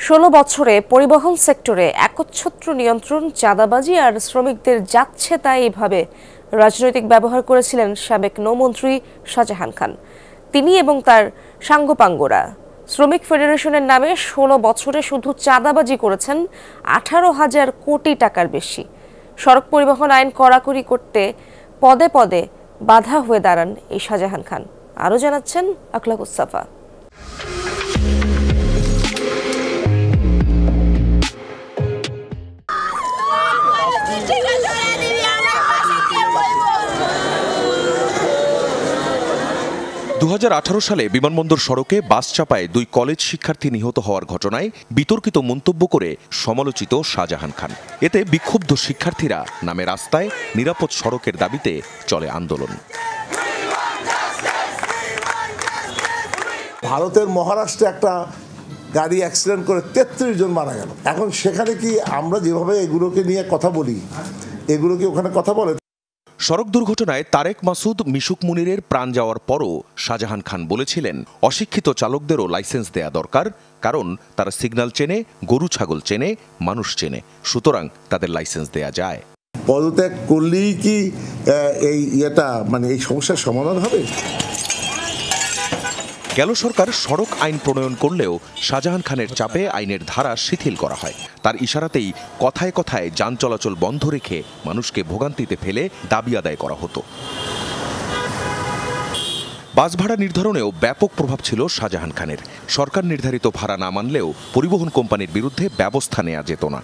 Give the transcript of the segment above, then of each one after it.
16 বছরে পরিবহন সেক্টরে একচ্ছত্র নিয়ন্ত্রণ, চাঁদাবাজি আর শ্রমিকদের যাচ্ছে তাই এভাবে রাজনৈতিক ব্যবহার করেছিলেন সাবেক নৌমন্ত্রী শাহজাহান খান। তিনি এবং তার সাঙ্গপাঙ্গরা শ্রমিক ফেডারেশনের নামে 16 বছরে শুধু চাঁদাবাজি করেছেন 18,000 কোটি টাকার বেশি। সড়ক পরিবহন আইন কড়াকড়ি করতে পদে পদে বাধা হয়ে দাঁড়ান এই শাহজাহান খান। আরও জানাচ্ছেন আখলাকুস সাফা। 2018 সালে বিমানবন্দর সড়কে বাস চাপায় 2 কলেজ শিক্ষার্থী নিহত হওয়ার ঘটনায় বিতর্কিত মন্তব্য করে সমালোচিত শাহজাহান খান। এতে বিক্ষুব্ধ শিক্ষার্থীরা নামে রাস্তায় নিরাপদ সড়কের দাবিতে চলে আন্দোলন। ভারতের মহারাষ্ট্রে একটা গাড়ি অ্যাক্সিডেন্ট করে 33 জন মারা গেল। এখন সেখানে কি আমরা যেভাবে এগুলোকে নিয়ে কথা বলি, এগুলো কি ওখানে কথা বলে? সড়ক দুর্ঘটনায় তারেক মাসুদ, মিশুক মুনিরের প্রাণ যাওয়ার পরও শাহজাহান খান বলেছিলেন, অশিক্ষিত চালকদেরও লাইসেন্স দেয়া দরকার, কারণ তারা সিগন্যাল চেনে, গরু ছাগল চেনে, মানুষ চেনে, সুতরাং তাদের লাইসেন্স দেয়া যায়। পদত্যাগ করলেই কি এই এই সমস্যার সমাধান হবে? গেল সরকার সড়ক আইন প্রণয়ন করলেও শাহজাহান খানের চাপে আইনের ধারা শিথিল করা হয়। তার ইশারাতেই কথায় কথায় যান চলাচল বন্ধ রেখে মানুষকে ভোগান্তিতে ফেলে দাবি আদায় করা হতো। বাস ভাড়া নির্ধারণেও ব্যাপক প্রভাব ছিল শাহজাহান খানের। সরকার নির্ধারিত ভাড়া না মানলেও পরিবহন কোম্পানির বিরুদ্ধে ব্যবস্থা নেওয়া যেত না।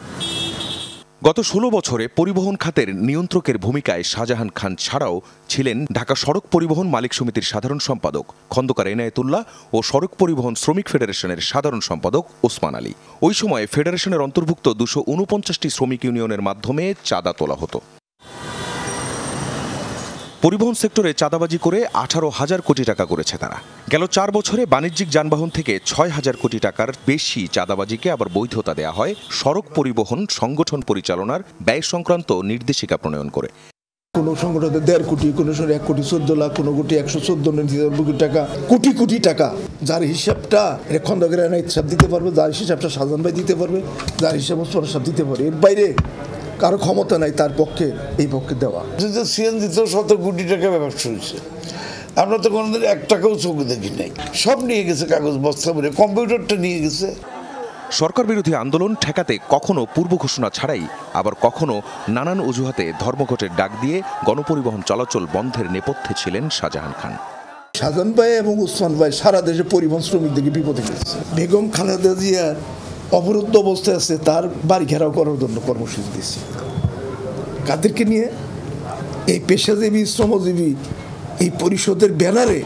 গত 16 বছরে পরিবহন খাতের নিয়ন্ত্রকের ভূমিকায় শাহজাহান খান ছাড়াও ছিলেন ঢাকা সড়ক পরিবহন মালিক সমিতির সাধারণ সম্পাদক খন্দকার এনায়েতুল্লাহ ও সড়ক পরিবহন শ্রমিক ফেডারেশনের সাধারণ সম্পাদক ওসমান আলী। ওই সময় ফেডারেশনের অন্তর্ভুক্ত 249টি শ্রমিক ইউনিয়নের মাধ্যমে চাঁদা তোলা হতো। পরিবহন সেক্টরে চাঁদাবাজি করে 18,000 কোটি টাকা করেছে তারা। গেল 4 বছরে বাণিজ্যিক যানবাহন থেকে 6,000 কোটি টাকার বেশি চাঁদাবাজিকে আবার বৈধতা দেয়া হয় সড়ক পরিবহন সংগঠন পরিচালনার ব্যয় সংক্রান্ত নির্দেশিকা প্রণয়ন করে। কোন সংগঠনে 1.5 কোটি, কোন 1 কোটি 14 লাখ, কোন কোটি 114 কোটি টাকা, কোটি কোটি টাকা, যার হিসাবটা খন্দকার এনায়েত সাহেব দিতে পারবে, যার হিসাবটা শাহজাহান ভাই দিতে পারবে, যার হিসাব ওসমান সাহেব দিতে পারবে। এর বাইরে কারো ক্ষমতা নাই তার পক্ষে এই পক্ষে দেওয়া। সিএনজি তো 17 কোটি টাকা ব্যবসা হয়েছে, আমরা তো কোনোদিন 1 টাকাও চোখে দেখি নাই। সব নিয়ে গেছে, কাগজ বস্তা ভরে, কম্পিউটারটা নিয়ে গেছে। সরকার বিরোধী আন্দোলন ঠেকাতে কখনো পূর্ব ঘোষণা ছাড়াই, আবার কখনো নানান অজুহাতে ধর্মঘটের ডাক দিয়ে গণপরিবহন চলাচল বন্ধের নেপথ্যে ছিলেন শাহজাহান খান। শাহজাহান ভাই এবং ওসমান ভাই সারা দেশে পরিবহন শ্রমিকদেরকে বিপদে ফেলেছে। বেগম খালেদা জিয়ার অবরুদ্ধ অবস্থায় আছে, তার বাড়ি ঘেরাও করার জন্য কর্মসূচি দিয়েছে। কাদেরকে নিয়ে? এই পেশাজীবী শ্রমজীবী এই পরিষদের ব্যানারে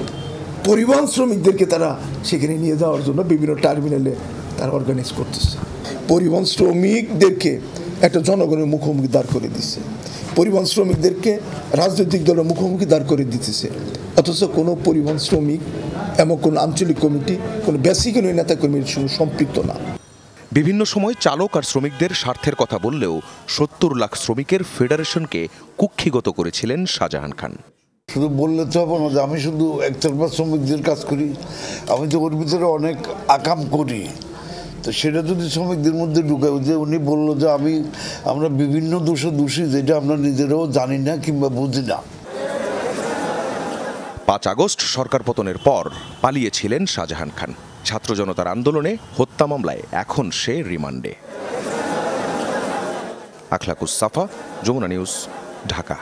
পরিবহন শ্রমিকদেরকে তারা সেখানে নিয়ে যাওয়ার জন্য বিভিন্ন টার্মিনালে তারা অর্গানাইজ করতেছে। পরিবহন শ্রমিকদেরকে একটা জনগণের মুখোমুখি দাঁড় করে দিচ্ছে, পরিবহন শ্রমিকদেরকে রাজনৈতিক দলের মুখোমুখি দাঁড় করে দিতেছে, অথচ কোনো পরিবহন শ্রমিক এমন কোনো আঞ্চলিক কমিটি, কোনো বেসিক নেতাকর্মীর সঙ্গে সম্পৃক্ত না। বিভিন্ন সময় চালক আর শ্রমিকদের স্বার্থের কথা বললেও 70 লাখ শ্রমিকের ফেডারেশনকে কুক্ষিগত করেছিলেন শাহজাহান খান। শুধু বললে তো হবে না যে আমি শুধু একতরফা শ্রমিকদের কাজ করি, আমি তো ওর ভিতরে অনেক আকাম করি। তো সেটা যদি শ্রমিকদের মধ্যে ঢুকে, যে উনি বললো যে আমরা বিভিন্ন দোষী যেটা আমরা নিজেরাও জানি না কিংবা বুঝি না। 5 আগস্ট সরকার পতনের পর পালিয়েছিলেন শাহজাহান খান। ছাত্র জনতার আন্দোলনে হত্যা মামলায় এখন সে রিমান্ডে। আখলাকুস সাফা, যমুনা নিউজ, ঢাকা।